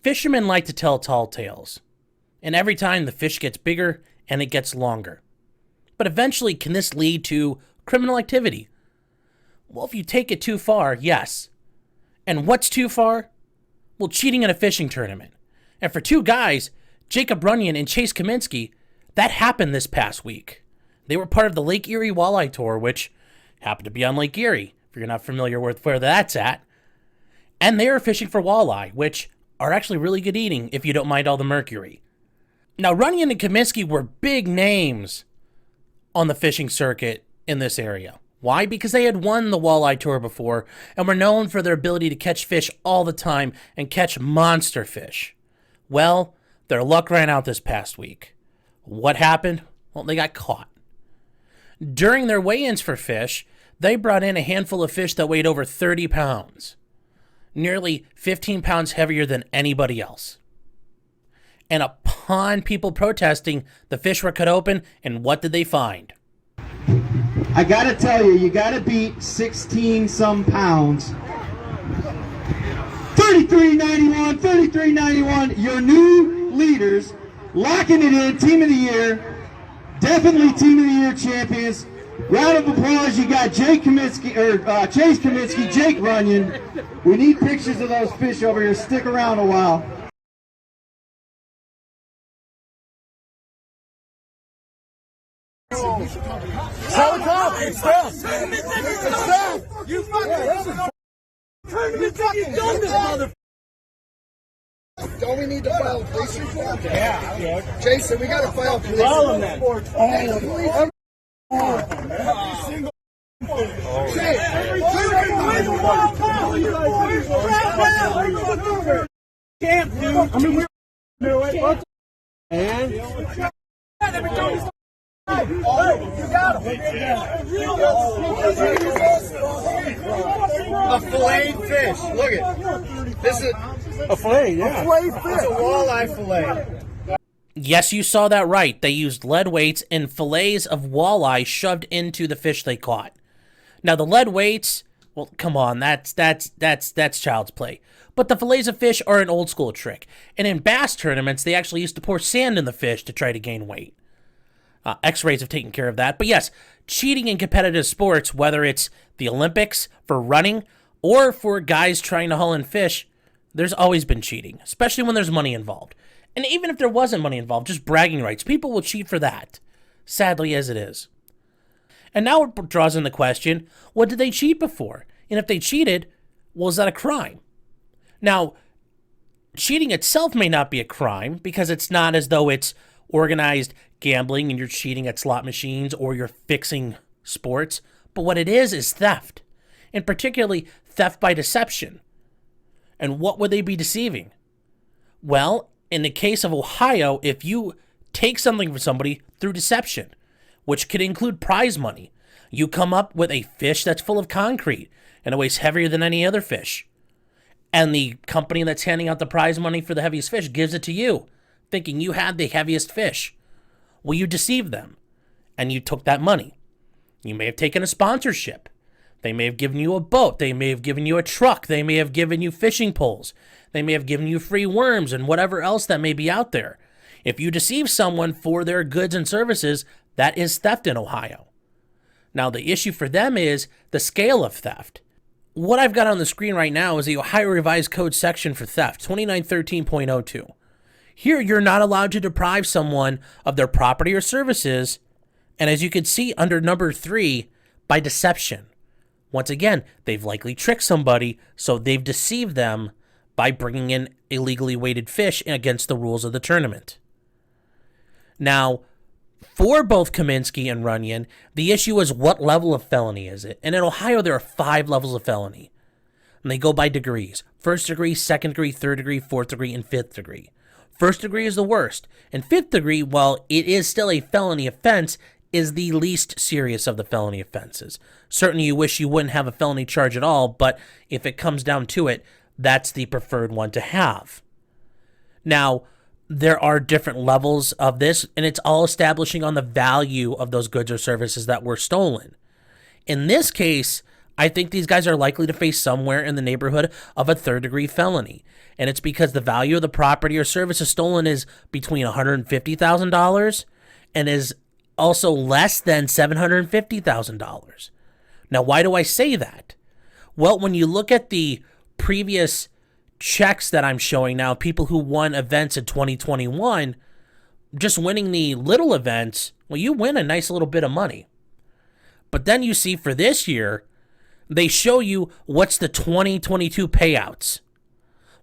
Fishermen like to tell tall tales, and every time the fish gets bigger and it gets longer. But eventually, can this lead to criminal activity? Well, if you take it too far, yes. And what's too far? Well, cheating in a fishing tournament. And for two guys, Jacob Runyon and Chase Kaminsky, that happened this past week. They were part of the Lake Erie Walleye Tour, which happened to be on Lake Erie, if you're not familiar with where that's at. And they were fishing for walleye, which are actually really good eating if you don't mind all the mercury. Now, Runyon and Kaminsky were big names on the fishing circuit in this area. Why? Because they had won the Walleye Tour before and were known for their ability to catch fish all the time and catch monster fish. Well, their luck ran out this past week. What happened? Well, they got caught. During their weigh-ins for fish, they brought in a handful of fish that weighed over 30 pounds. Nearly 15 pounds heavier than anybody else. And upon people protesting, the fish were cut open, and what did they find? I gotta tell you, you gotta beat 16 some pounds. 33.91, 33.91, your new leaders, locking it in, team of the year, definitely team of the year champions. Round of applause, you got Chase Kaminsky, Jake Runyon. We need pictures of those fish over here. Stick around a while. Tell the cop, it's them. It's them. You fucking don't we need to file a police report? Yeah. Jason, we gotta file a police report. Can't do. I mean, we're do it. A filleted fish. Look it. This is a fillet, yeah. A fillet fish. It's a walleye fillet. Yes, you saw that right. They used lead weights and fillets of walleye shoved into the fish they caught. Now the lead weights, well, come on, that's child's play. But the fillets of fish are an old school trick. And in bass tournaments, they actually used to pour sand in the fish to try to gain weight. X-rays have taken care of that. But yes, cheating in competitive sports, whether it's the Olympics for running or for guys trying to haul in fish, there's always been cheating, especially when there's money involved. And even if there wasn't money involved, just bragging rights, people will cheat for that, sadly as it is. And now it draws in the question, what did they cheat before? And if they cheated, well, is that a crime? Now, cheating itself may not be a crime because it's not as though it's organized gambling and you're cheating at slot machines or you're fixing sports. But what it is theft, and particularly theft by deception. And what would they be deceiving? Well, in the case of Ohio, if you take something from somebody through deception, which could include prize money, you come up with a fish that's full of concrete and it weighs heavier than any other fish. And the company that's handing out the prize money for the heaviest fish gives it to you, thinking you had the heaviest fish. Well, you deceived them, and you took that money. You may have taken a sponsorship. They may have given you a boat. They may have given you a truck. They may have given you fishing poles. They may have given you free worms and whatever else that may be out there. If you deceive someone for their goods and services, that is theft in Ohio. Now, the issue for them is the scale of theft. What I've got on the screen right now is the Ohio Revised Code section for theft, 2913.02. Here, you're not allowed to deprive someone of their property or services, and as you can see under number 3, by deception. Once again, they've likely tricked somebody, so they've deceived them by bringing in illegally weighted fish against the rules of the tournament. Now, for both Kaminsky and Runyon, the issue is what level of felony is it? And in Ohio, there are 5 levels of felony. And they go by degrees. 1st degree, 2nd degree, 3rd degree, 4th degree, and 5th degree. 1st degree is the worst. And 5th degree, while it is still a felony offense, is the least serious of the felony offenses. Certainly you wish you wouldn't have a felony charge at all, but if it comes down to it, that's the preferred one to have. Now, there are different levels of this, and it's all establishing on the value of those goods or services that were stolen. In this case, I think these guys are likely to face somewhere in the neighborhood of a third-degree felony. And it's because the value of the property or services stolen is between $150,000 and is also less than $750,000. Now, why do I say that? Well, when you look at the previous checks that I'm showing now, people who won events in 2021, just winning the little events, well, you win a nice little bit of money. But then you see for this year, they show you what's the 2022 payouts.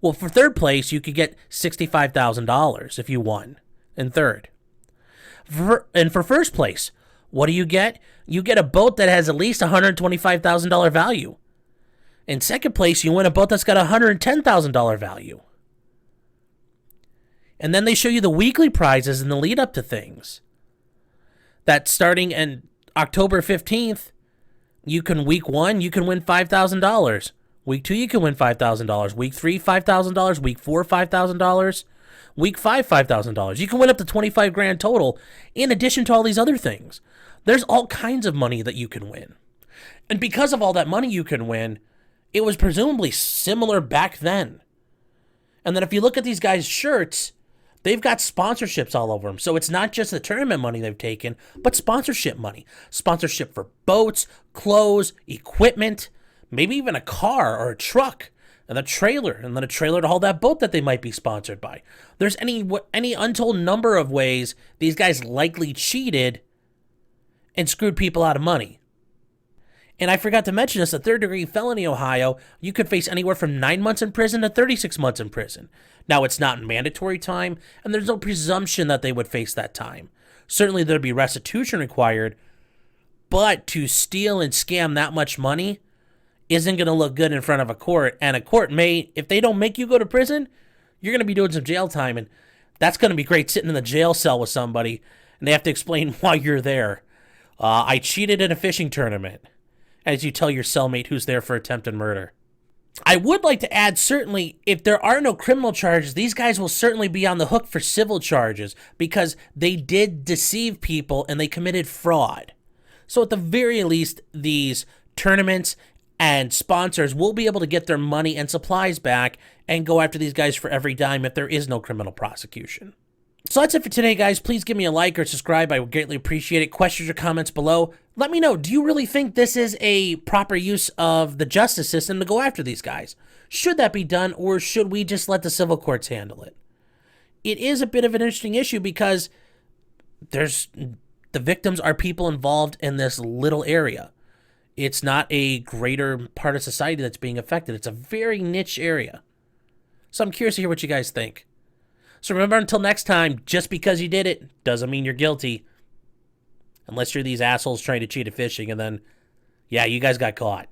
Well, for third place, you could get $65,000 if you won in third. And for first place, what do you get? You get a boat that has at least $125,000 value. In second place, you win a boat that's got $110,000 value. And then they show you the weekly prizes in the lead up to things. That starting in October 15th, week 1, you can win $5,000. Week 2, you can win $5,000. Week 3, $5,000. Week 4, $5,000. Week 5, $5,000. You can win up to $25,000 total in addition to all these other things. There's all kinds of money that you can win. And because of all that money you can win, it was presumably similar back then. And then if you look at these guys' shirts, they've got sponsorships all over them. So it's not just the tournament money they've taken, but sponsorship money. Sponsorship for boats, clothes, equipment, maybe even a car or a truck, and a trailer, and then a trailer to haul that boat that they might be sponsored by. There's any untold number of ways these guys likely cheated and screwed people out of money. And I forgot to mention this, a third-degree felony, Ohio, you could face anywhere from 9 months in prison to 36 months in prison. Now, it's not mandatory time, and there's no presumption that they would face that time. Certainly, there'd be restitution required, but to steal and scam that much money isn't going to look good in front of a court, and a court may, if they don't make you go to prison, you're going to be doing some jail time, and that's going to be great sitting in the jail cell with somebody, and they have to explain why you're there. I cheated in a fishing tournament, as you tell your cellmate who's there for attempted murder. I would like to add, certainly, if there are no criminal charges, these guys will certainly be on the hook for civil charges because they did deceive people and they committed fraud. So at the very least, these tournaments and sponsors will be able to get their money and supplies back and go after these guys for every dime if there is no criminal prosecution. So that's it for today, guys. Please give me a like or subscribe. I would greatly appreciate it. Questions or comments below. Let me know, do you really think this is a proper use of the justice system to go after these guys? Should that be done, or should we just let the civil courts handle it? It is a bit of an interesting issue because the victims are people involved in this little area. It's not a greater part of society that's being affected. It's a very niche area. So I'm curious to hear what you guys think. So remember, until next time, just because you did it doesn't mean you're guilty. Unless you're these assholes trying to cheat at fishing, and then, yeah, you guys got caught.